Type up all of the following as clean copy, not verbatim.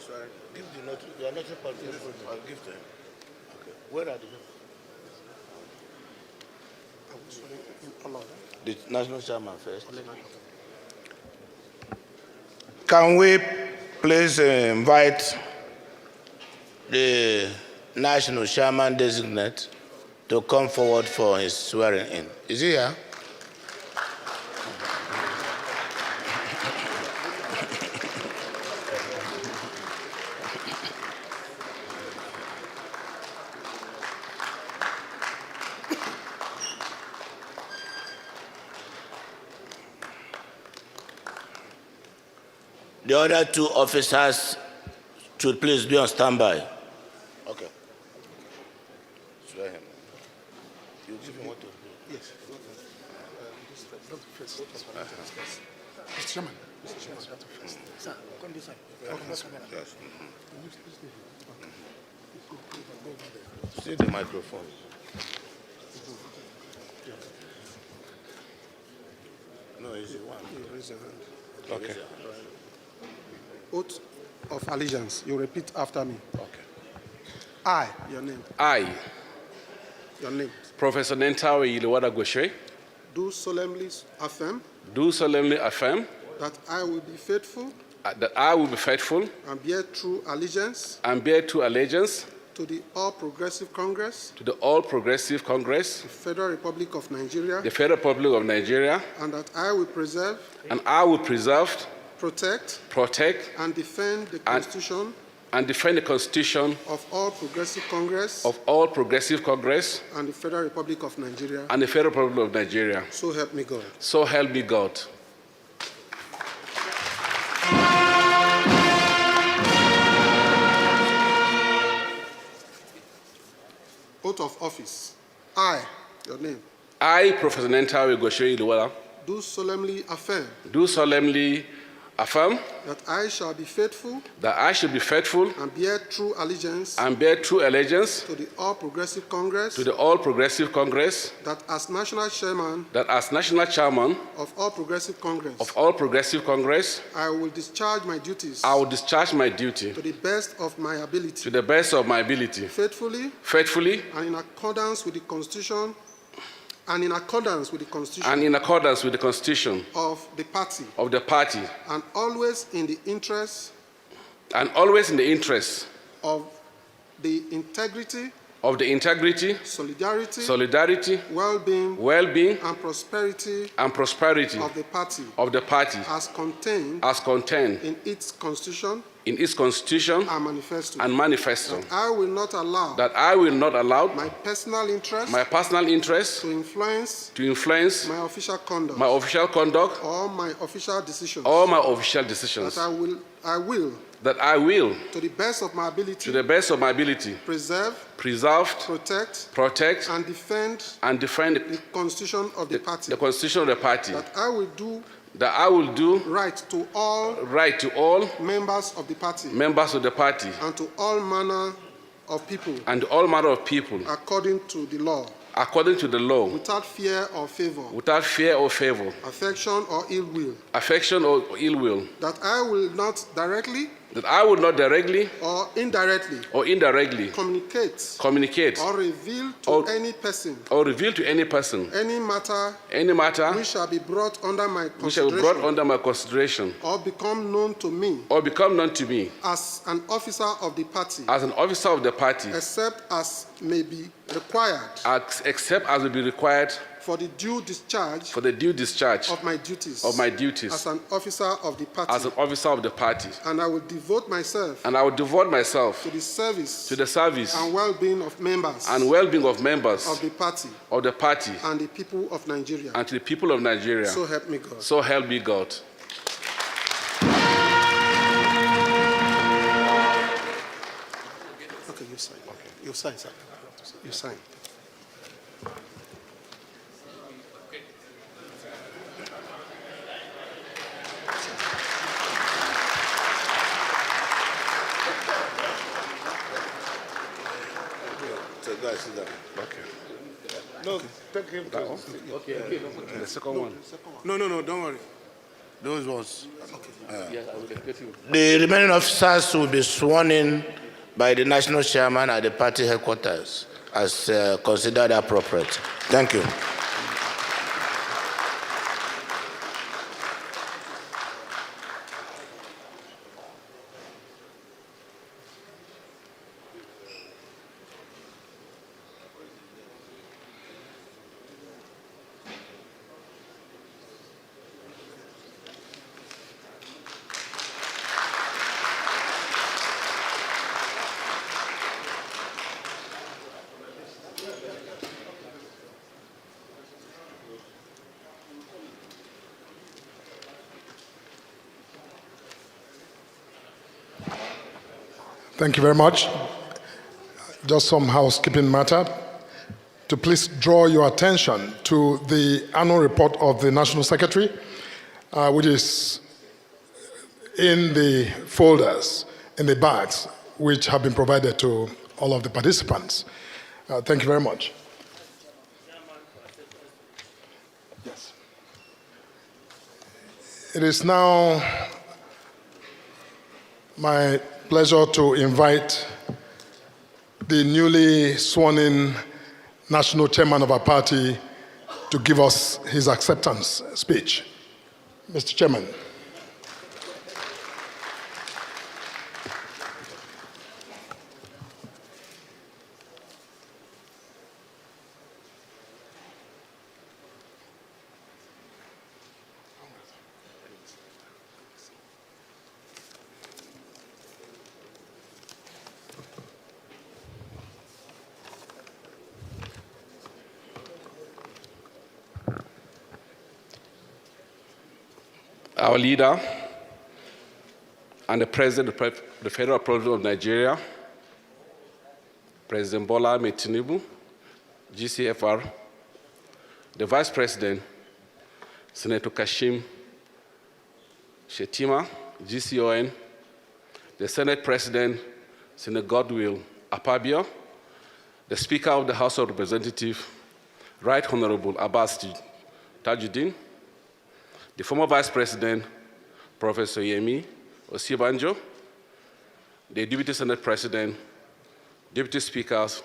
swearing. Give the note. You are not a party. I'll give to him. Okay. Where are the national chairman first? Can we please invite the national chairman designate to come forward for his swearing in? Is he here? The other two officers should please be on standby. Okay. Swear him. You give him what to do? Yes. Mr. Chairman. Mr. Chairman, first. Sir, come this side. Yes. See the microphone. No, it's the one. Okay. Oath of allegiance. You repeat after me. Okay. I, your name. I, Your name. Professor Yilwatda, Do solemnly affirm do solemnly affirm that I will be faithful that I will be faithful and bear true allegiance and bear true allegiance to the All Progressive Congress, to the All Progressive Congress, the Federal Republic of Nigeria, the Federal Republic of Nigeria, and that I will preserve, protect, and defend the Constitution and defend the Constitution of All Progressive Congress of All Progressive Congress and the Federal Republic of Nigeria. and the Federal Republic of Nigeria. So help me God. So help me God. Oath of office. I, your name. I, Professor Yilwatda, Do solemnly affirm do solemnly affirm that I shall be faithful that I should be faithful and bear true allegiance and bear true allegiance to the All Progressive Congress, to the All Progressive Congress, that as national chairman that as national chairman of All Progressive Congress, of All Progressive Congress, I will discharge my duties I will discharge my duty to the best of my ability, to the best of my ability, faithfully faithfully and in accordance with the Constitution and in accordance with the Constitution and in accordance with the Constitution of the party, and always in the interest always in the interest of the integrity, solidarity, well-being, and prosperity and prosperity of the party as contained in its Constitution and manifesto. That I will not allow my personal interest to influence my official conduct or my official decisions. That I will, to the best of my ability, preserve, protect, and defend the Constitution of the party. That I will do right to all members of the party and to all manner of people according to the law, without fear or favor, affection or ill will. That I will not directly or indirectly communicate or reveal to any person any matter which shall be brought under my consideration or become known to me as an officer of the party, except as may be required for the due discharge of my duties as an officer of the party, and I will devote myself to the service and well-being of members of the party and the people of Nigeria. So help me God. Okay, you sign. You sign, sir. You sign. Guys, sit down. Okay. No, take him to. Okay. The second one. No, don't worry. Those ones. Yes, I will educate you. The remaining officers will be sworn in by the national chairman at the party headquarters as considered appropriate. Thank you. Thank you very much. Just some housekeeping matter. To please draw your attention to the annual report of the National Secretary, which is in the folders, in the bags, which have been provided to all of the participants. Thank you very much. Yes. It is now my pleasure to invite the newly sworn-in national chairman of our party to give us his acceptance speech. Mr. Chairman. Our leader and the President of the Federal Republic of Nigeria, President Bola Ahmed Tinubu, GCFR, the Vice President, Senator Kashim Shettima, GCON, the Senate President, Senator Godwill Akpabio, the Speaker of the House of Representatives, Right Honorable Abbas Tajuddin, the former Vice President, Professor Yemi Osibanjo, the Deputy Senate President, Deputy Speakers,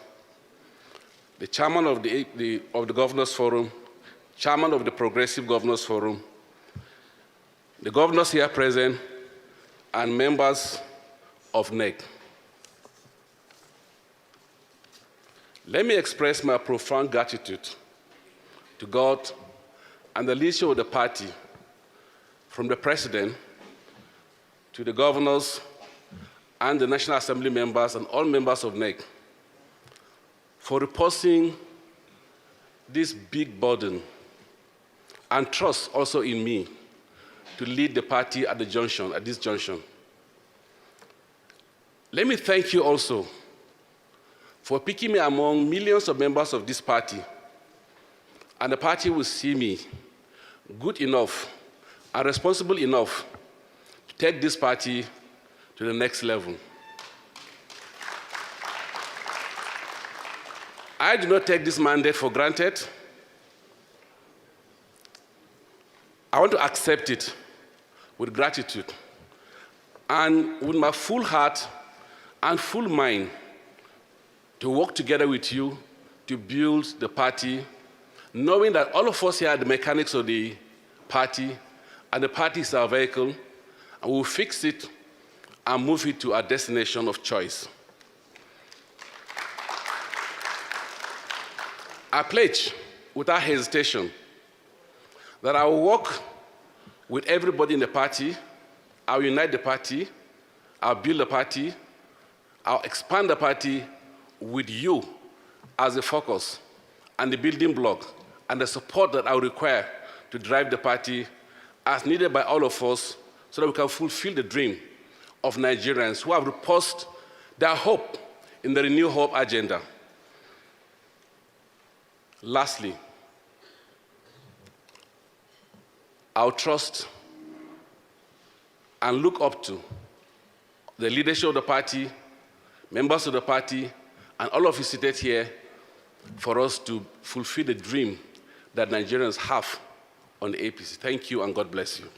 the Chairman of the Governors Forum, Chairman of the Progressive Governors Forum, the governors here present, and members of NEC. Let me express my profound gratitude to God and the leadership of the party, from the President to the governors and the National Assembly members and all members of NEC, for reposing this big burden and trust also in me to lead the party at this junction. Let me thank you also for picking me among millions of members of this party, and the party will see me good enough and responsible enough to take this party to the next level. I do not take this mandate for granted. I want to accept it with gratitude and with my full heart and full mind to work together with you to build the party, knowing that all of us here are the mechanics of the party, and the party is our vehicle, and we'll fix it and move it to our destination of choice. I pledge, without hesitation, that I will work with everybody in the party, I'll unite the party, I'll build the party, I'll expand the party with you as the focus and the building block and the support that I will require to drive the party as needed by all of us so that we can fulfill the dream of Nigerians who have reposed their hope in the Renew Hope agenda. Lastly, I'll trust and look up to the leadership of the party, members of the party, and all of you seated here for us to fulfill the dream that Nigerians have on the APC. Thank you, and God bless you.